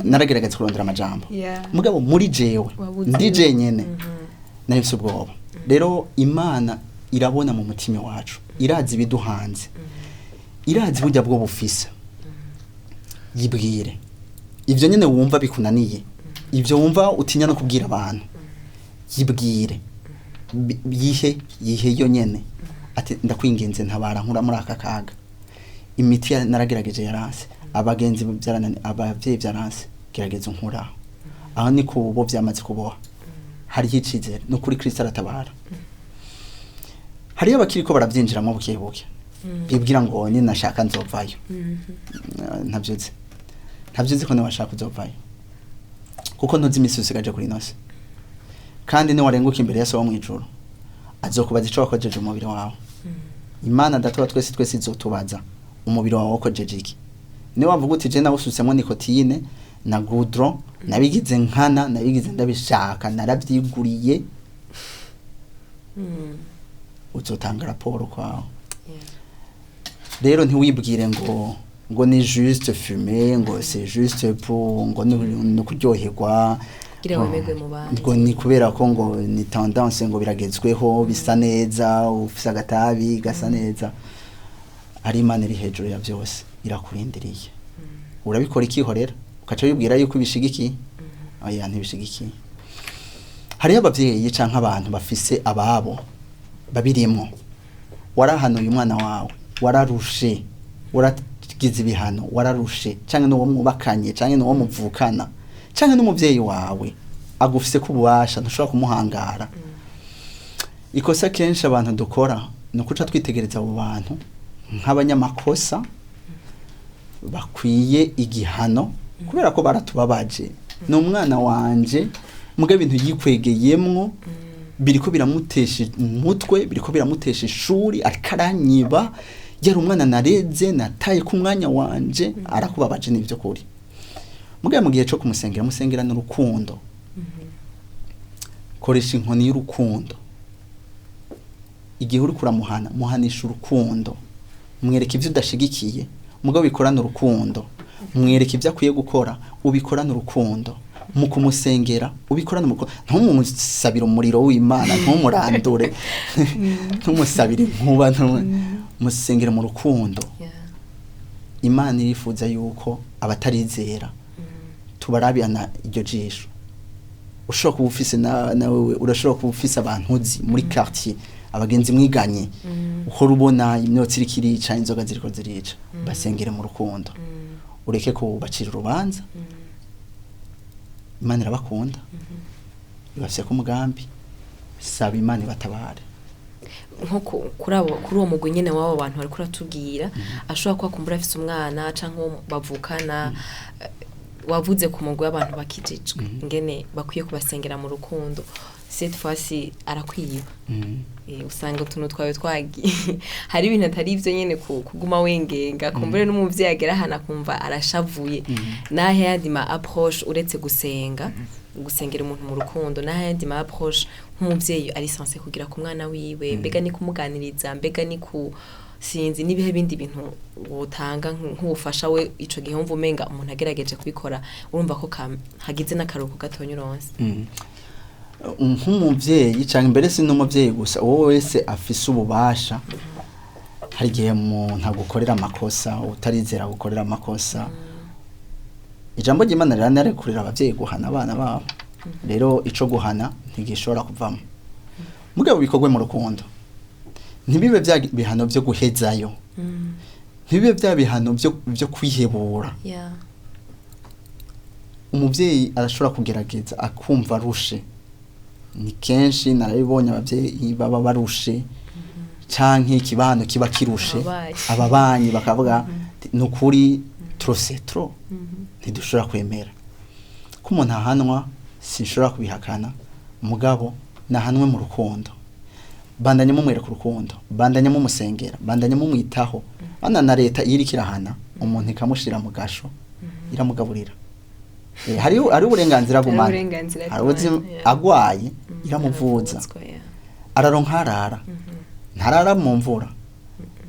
naragerageza kurondera amajambo mugabo muri jewe ndije nyene nahise ubwoba rero Imana irabona mu mutima wacu irazi biduhanze irazi burya bwo bufisa yibwire ivyo nyene wumva bikunaniye ivyo wumva utinya no kubwira abantu yibwire yihe yo nyene ati ndakwingenze ntabara nkura muri aka kaga imiti naragerageje yarase abagenzi byaranani abavyeyi byaranse gerageza nkura aho ni kubo byamaze kuboha hari hicizere no kuri Kristo aratabara hari abakiri ko baravyinjira mu bukebuke bibwira ngo ni nashaka nzovayo ntavyuzi ko nabashaka kuzovayo kuko ntuzi imisi usigaje kuri nose kandi ne warenguka imbere ya so wo mwijuru azokubaza ico wakojeje umubiri wawe Imana datuba twese izotubaza umubiri wawe wakojeje iki ne wavuga uti je nawe usutsemo nikotine na goudron nabigize nkana nabigize ndabishaka naravyiguriye uzotanga raporo kwawe rero ntiwibwire ngo ni juste fumer ngo c'est juste pour ngo no kuryoherwa ngo ni kubera ko ngo ni tendance ngo biragezweho bisa neza ufisa agatabi gasa neza ari Imana iri hejuru ya byose irakurindiriye urabikora ikihorera ukaca wibwira yuko ibishigiki oya ntibishigiki hari abavyeyi canke abantu bafise ababo babirimo warahanuye umwana wawe wararushe waragize ibihano wararushe canke no mwubakanye canke no muvukana canke n'umuvyeyi wawe agufise kububasha ntushobora kumuhangara ikosa kenshi abantu dukora no kuca twitegereza abo bantu nk'abanyamakosa bakwiye igihano kubera ko baratubabaje no umwana wanje muga bintu yikwegeyemwo biriko biramutesha umutwe biriko biramutesha ishuri arikaranyiba yari umwana nareze nataye ku mwanya wanje arakubabaje n'ivyo kuri muga mu gihe cyo musengera n'urukundo koresha inkoni y'urukundo igihe uri kuramuhana muhanisha urukundo mwereka ivyo udashigikiye muga bikorana urukundo mwereka ivyo akwiye gukora ubikorana urukundo mu kumusengera ubikorana ntumusabira umuriro w'Imana ntumurandure ntumusabire nkuba musengera mu rukundo Imana irifuza yuko abatarizera tubarabirana iryo jisho ushobora kuba ufise nawe urashobora kuba ufise abantu uzi muri quartier abagenzi mwiganye uko rubona imyotsi irikirica inzoga ziriko zirica basengere mu rukundo ureke ko bacira urubanza Imana irabakunda ibafise ku mugambi saba Imana ibatabare nko kuri uwo mugwi nyene wabo bantu bari kuratubwira ashobora kuba kumbura afise umwana canke bavukana wavuze ku mugwi w'abantu bakijijwe ngene bakwiye kubasengera mu rukundo cette fois-ci arakwiba usanga utuntu twawe twagi hari ibintu atari ivyo nyene kuguma wengenga kumbure n'umuvyeyi agera hana kumva arashavuye nahe yandi ma approche uretse gusengera umuntu mu rukundo nahe yandi ma approche nk'umuvyeyi ari censé kugira ku mwana wiwe mbega ni kumuganiriza mbega ni ku sinzi nibihe bindi bintu wotanga nk'ubufasha we ico gihe umva umenga umuntu agerageje kubikora urumva ko hagize n'akaruhuko gatonye uronse nk'umuvyeyi cyangwa imbere si n'umuvyeyi gusa wowe wese afise ububasha hari igihe umuntu agukorera amakosa utarizera gukorera amakosa ijambo ry'Imana rirarekurira abavyeyi guhana abana babo rero ico guhana ntigishobora kuvamo mugabo bikorwe mu rukundo ntibibe bya bihano byo guhezayo ntibibe bya bihano byo kwihebura umuvyeyi arashobora kugerageza akumva rushe ni kenshi narabibonye abavyeyi baba barushe canke ikibano kiba kirushe ababanyi bakavuga nukuri trop ntidushobora kwemera ko umuntu ahanwa sinshobora kubihakana mugabo nahanwe mu rukundo bandanye mumwereka urukundo bandanye mumusengera bandanye mumwitaho bana na leta iri kirahana umuntu ikamushira mu gasho iramugaburira hari uburenganzira bw'umwana hari agwaye iramuvuza araronka arara ntarara mu mvura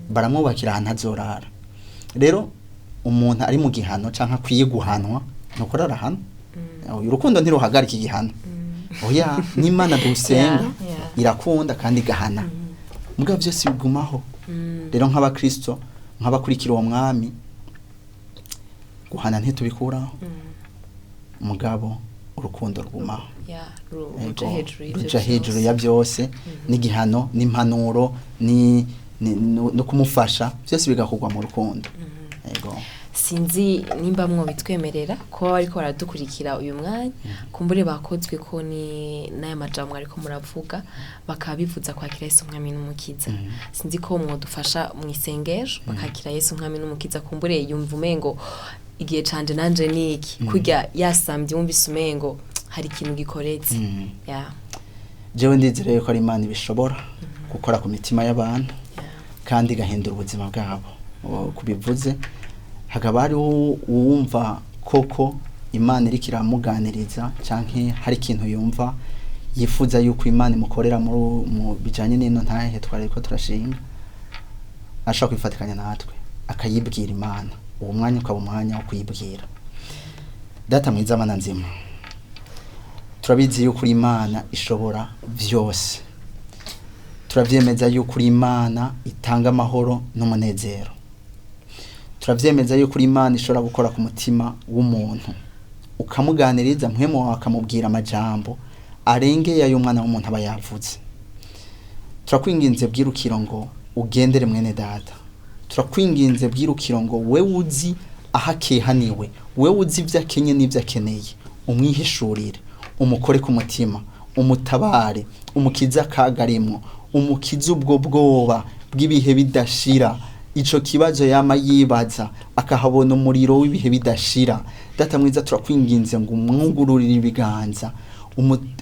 baramwubakira ahantu azorara rero umuntu ari mu gihano canke akwiye guhanwa nuko arahana urukundo ntiruhagarika igihano oya n'Imana dusenga irakunda kandi gahana mugabo byose bigumaho rero nk'abakristo nk'abakurikira uwo mwami guhana ntitubikuraho mugabo urukundo rwumaho ruja hejuru ya byose n'igihano n'impanuro no kumufasha byose bigakorwa mu rukundo yego sinzi nimba mwo bitwemerera ko ariko baradukurikira uyu mwanya kumbure bakozwe ko ni naye majambo ariko muravuga bakabivuza kwakira Yesu mwami n'umukiza sinzi ko mwo dufasha mu isengesho bakakira Yesu mwami n'umukiza kumbure yumva umengo igihe canje nanje niki kurya yasambye wumvise umengo hari ikintu gikoretse jewe ndizereye ko ari Imana ibishobora gukora ku mitima y'abantu kandi igahindura ubuzima bwabo kubivuze hakaba hari uwumva koko Imana iri kiramuganiriza canke hari ikintu yumva yifuza yuko Imana imukorera mu bijanye n'ino ntahe twari ko turashinga ashaka kwifatikanya natwe akayibwira Imana uwo mwanya ukaba umwanya wo kuyibwira data mwiza mana nzima turabizi yuko Imana ishobora vyose turavyemeza yuko Imana itanga amahoro n'umunezero turavyemeza yuko Imana ishobora gukora ku mutima w'umuntu ukamuganiriza mpwemo wawe akamubwira amajambo arengeye ayo umwana w'umuntu aba yavuze turakwinginze bwirukiro ngo ugendere mwene data turakwinginze bwirukiro ngo we uzi ahakehaniwe we uzi ivyo akenye n'ivyo akeneye umwihishurire umukore ku mutima umutabare umukiza kagarimo umukiza ubwo bwoba bw'ibihe bidashira ico kibazo yama yibaza akahabona umuriro w'ibihe bidashira data mwiza turakwinginze ngo umwugururire ibiganza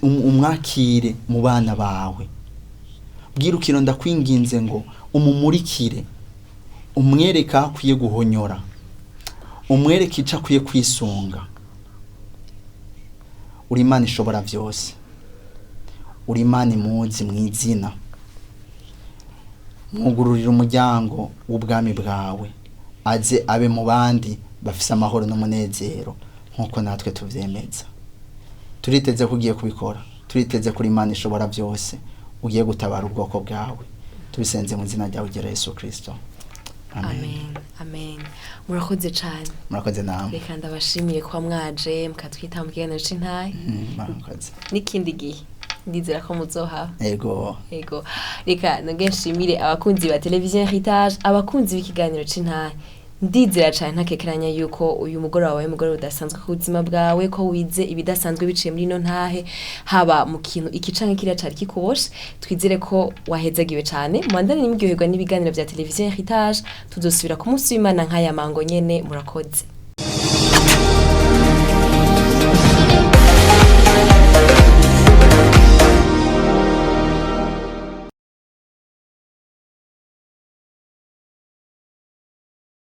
umwakire mu bana bawe bwirukiro ndakwinginze ngo umumurikire umwereka akwiye guhonyora umwereka ico akwiye kwisunga uri Imana ishobora vyose uri Imana imuzi mwizina mwugururira umuryango w'ubwami bwawe aze abe mu bandi bafise amahoro n'umunezero nkuko natwe tuvyemeza turiteze kugiye kubikora turiteze kuri Imana ishobora byose ugiye gutabara ubwoko bwawe tubisenze mu zina ryawe ugera Yesu Kristo amen murakoze cyane murakoze namwe reka ndabashimiye kwa mwaje mukatwita mu kiganiro c'Intahe murakoze n'ikindi gihe ndizera ko muzoha ego reka nshimire abakunzi ba televiziyo Heritage abakunzi b'ikiganiro c'Intahe ndizera cyane ntakekeranya yuko uyu mugore wawe mugore udasanzwe ku buzima bwawe ko wize ibidasanzwe biciye muri no ntahe haba mu kintu ikicanke kiriya cari kikuboshe twizere ko wahezagiwe cyane mwandane n'imigyoherwa n'ibiganiro bya televiziyo Heritage tuzosubira ku munsi w'Imana nk'aya mango nyene murakoze